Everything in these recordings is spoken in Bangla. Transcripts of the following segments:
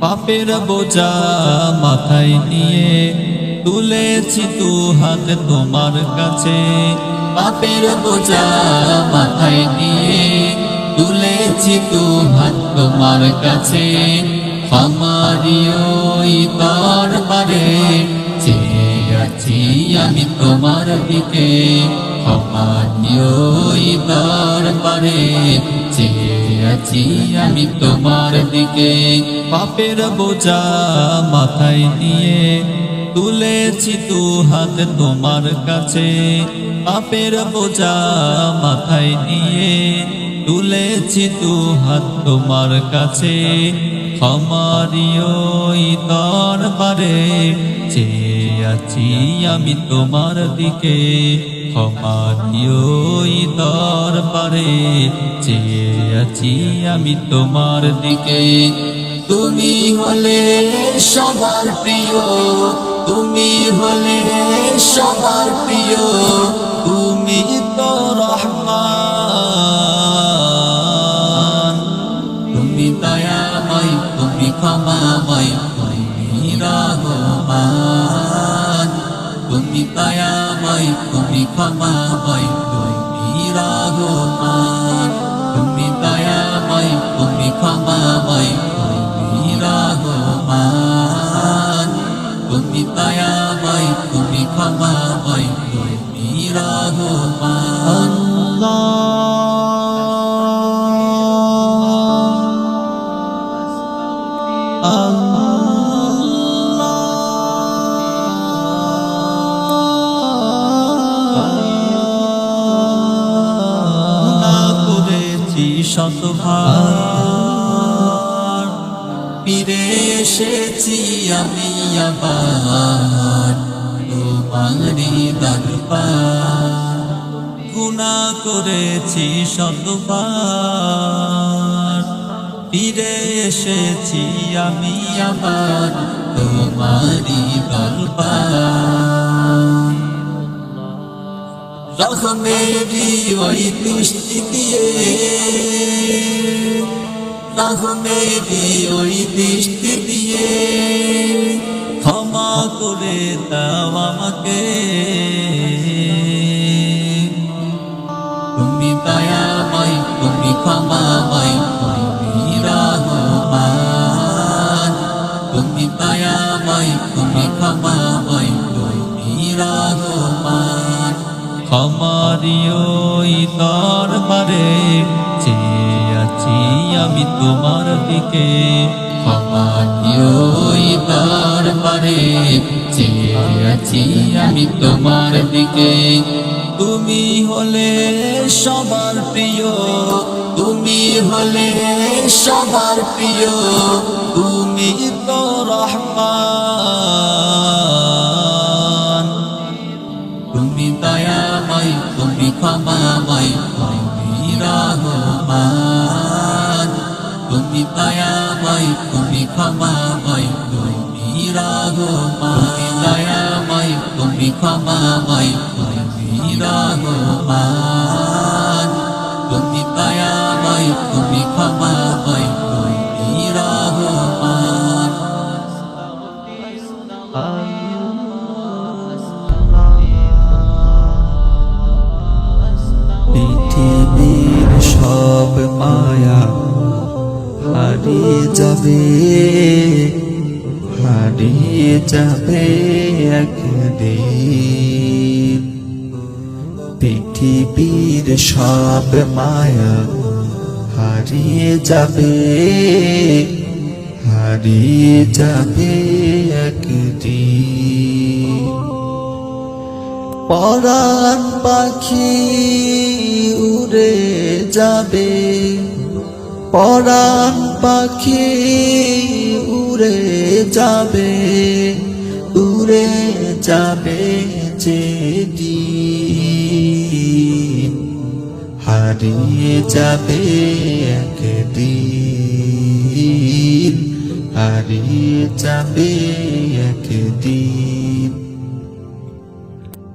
পাপের বোঝা মাথায় নিয়ে তুলেছি দু হাত তোমার কাছে। পাপের বোঝা মাথায় নিয়ে তুলেছি দু হাত তোমার কাছে। আমারিও দরবারে চেয়ে আছি আমি তোমার দিকে। আমারিও দরবারে চেয়ে আছি আমি তোমার দিকে। পাপের বোঝা মাথায় নিয়ে তুলেছি দু হাত তোমার কাছে। পাপের বোঝা মাথায় নিয়ে তুলেছি দু হাত তোমার কাছে। আমারিও দরবারে চেয়ে আছি আমি তোমার দিকে। আমারিও দরবারে চেয়ে আছি আমি তোমার দিকে। তুমি হলে সবার প্রিয়, তুমি হলে সবার প্রিয়, তুমি তো রহমান। তুমি দয়াময়, তুমি ক্ষমাময়, তুমি রহমান। তুমি দয়াময়, তুমি ক্ষমাময়, তুমি রহমান। তুমি দয়াময়, তুমি ক্ষমাময়, তুমি রহমান। তুমি দয়াময়, তুমি ক্ষমাময়, তুমি রহমান। শতবার ফিরে এসেছি আমি আবার তোমারই দরবার। গুনাহ করেছি শতবার ফিরে এসেছি আমি আবার তোমারই দরবার। রহমেরি ওই দৃষ্টি দিয়ে, রহমেরি ওই দৃষ্টি দিয়ে ক্ষমা করে দাও আমাকে। তুমি দয়াময়, তুমি ক্ষমাময়, তুমি রহমান। তুমি দয়াময়, তুমি ক্ষমাময়, তুমি রহমান। আমারিও দরবারে চেয়ে আছি আমি তোমার দিকে। আমারিও দরবারে চেয়ে আছি আমি তোমার দিকে। তুমি হলে সবার প্রিয়, তুমি হলে সবার প্রিয়, তুমি তো রহমান। তুমি দয়াময়, তুমি ক্ষমাময়, তুমি রহমান। তুমি দয়াময়, তুমি ক্ষমাময়, তুমি রহমান। তুমি দয়াময়, তুমি ক্ষমাময়, তুমি রহমান। তুমি দয়াময়, তুমি ক্ষমাময়, তুমি রহমান। পৃথিবীর সব মায়া হারিয়ে যাবে, হারিয়ে যাবে একদিন। পৃথিবীর সব মায়া হারিয়ে যাবে, হারিয়ে যাবে একদিন। পরাণ পাখি উড়ে যাবে, পরাণ পাখি উড়ে যাবে, উড়ে যাবে যেদিন। হারিয়ে যাবে একদিন, হারিয়ে যাবে একদিন।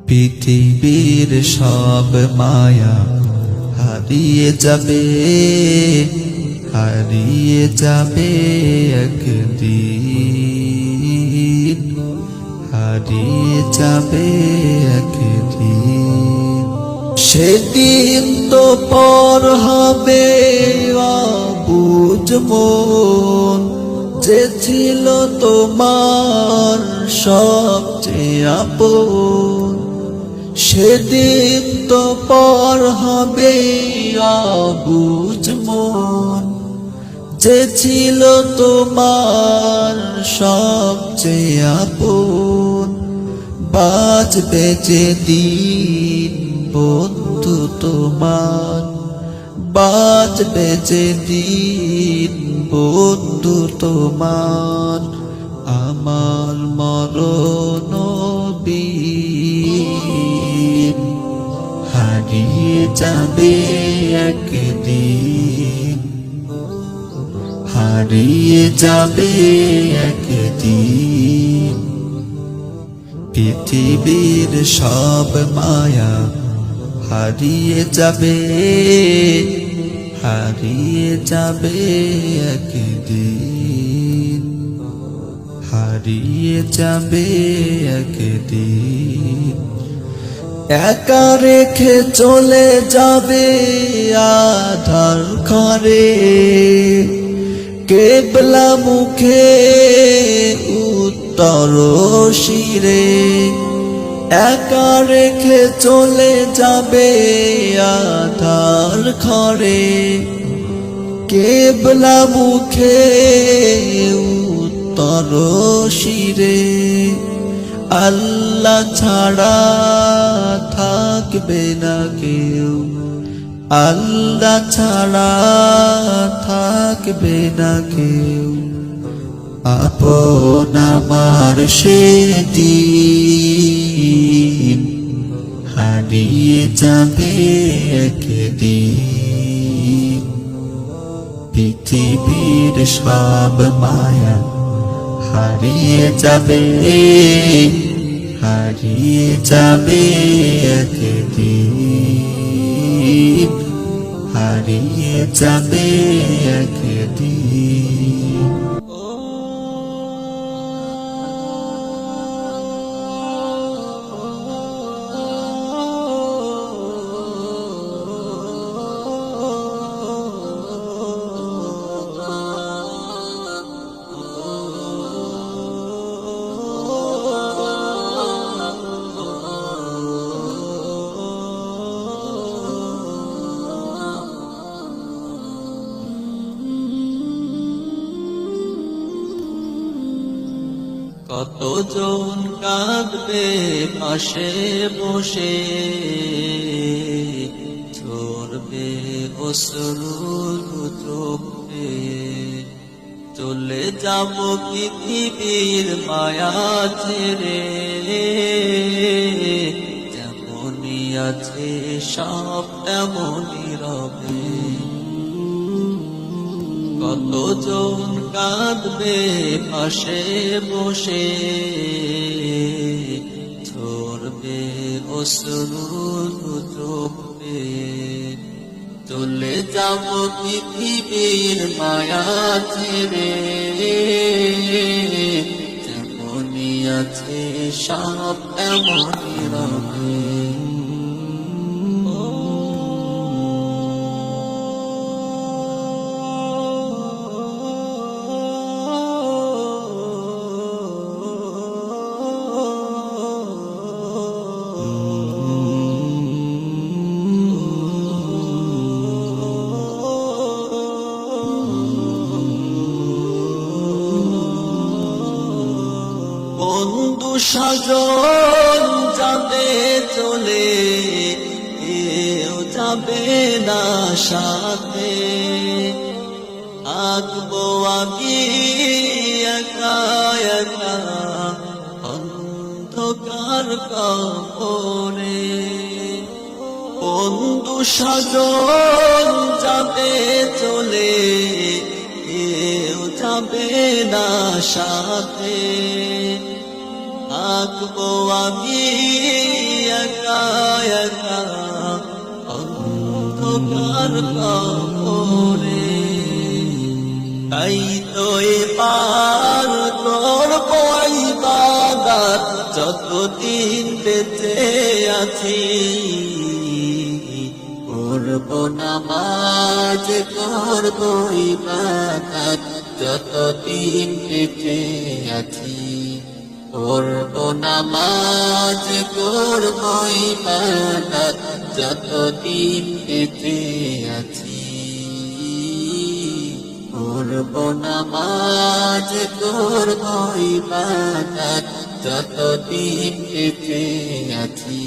পৃথিবীর সব মায়া হারিয়ে যাবে, হারিয়ে যাবে একদিন, হারিয়ে যাবে একদিন। সেদিন তো পর হবে অবুঝ মন, যে ছিল তোমার সবচেয়ে আপন। সেদিন তো পর হবে অবুঝ মন, যে ছিল তোমার সবচেয়ে আপন। বাঁচবে যে দিন বন্ধু তোমার, বাঁচবে যে দিন বন্ধু তোমার, আমার মরণ দিন হারিয়ে যাবে একদিন, হারিয়ে যাবে একদিন। পৃথিবীর সব মায়া হারিয়ে যাবে, হারিয়ে যাবে একদিন, হারিয়ে যাবে একদিন। একা রেখে চলে যাবে আধার ঘরে, কেবলা মুখে উত্তর শিরে। একা রেখে চলে যাবে আধার ঘরে, কেবলা মুখে উত্তর শিরে। আল্লাহ ছাড়া থাকবে না কেউ, আল্লাহ ছাড়া থাকবে না কেউ। আপন আমার সেদিন হারিয়ে যাবে একদিন। পৃথিবীর সব মায়া হারিয়ে যাবে, হারিয়ে যাবে একদিন, হারিয়ে যাবে একদিন। কতজন কাঁদবে পাশে বসে, ঝরবে অশ্রুর চোখে। চলে যাব পৃথিবীর মায়া ছেড়ে, যেমনই আছে সব তেমনই রবে। কতজন কাঁদবে পাশে বসে, ঝরবে অশ্রুর চোখে। চলে যাব পৃথিবীর মায়া ছেড়ে, যেমনই আছে সব তেমনই রবে। বন্ধু সাজন যাবে চলে, কেউ যাবে না সাথে। থাকবো আমি একা একা অন্ধকার কাপড়ে। বন্ধু সাজন যাবে চলে, কেউ যাবে না সাথে, থাকবো আমি একা একা অন্ধকার কবরে। তাই তো এবার করবো ইবাদত যতদিন বেঁচে আছি, করবো নামাজ করবো ইবাদত যতদিন বেঁচে আছি, করবো নামাজ করবো ইবাদত যতদিন বেঁচে আছি, করবো নামাজ করবো ইবাদত যতদিন বেঁচে আছি।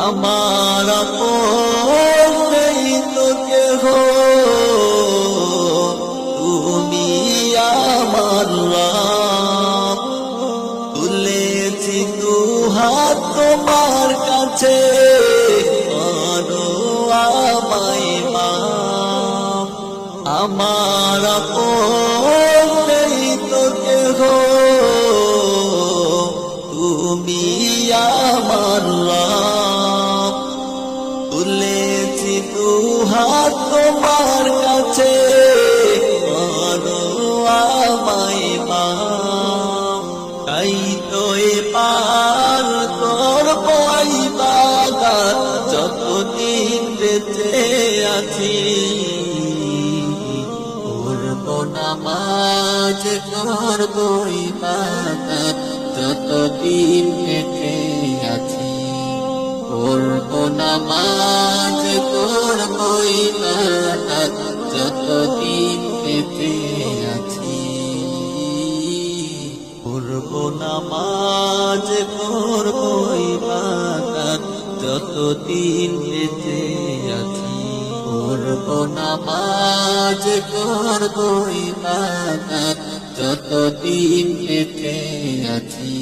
আমার আপন নেই তো কেহ, তুমি আমার রব। তুলেছি দুহাত তোমার কাছে, করো আমায় মাফ। আমার আপন নেই তো কেহ, তুমি আমার রব। তুলেছি দুহাত তোমার কাছে, করো আমায় মাফ। তাই তো এবার করবো ইবাদত যতদিন বেঁচে আছি, করবো নামাজ করবো ইবাদত যতদিন বেঁচে আছি, করবো নামাজ করবো ইবাদত যতদিন বেঁচে আছি, করবো নামাজ করবো ইবাদত যতদিন বেঁচে আছি, করবো নামাজ করবো ইবাদত যতদিন বেঁচে আছি।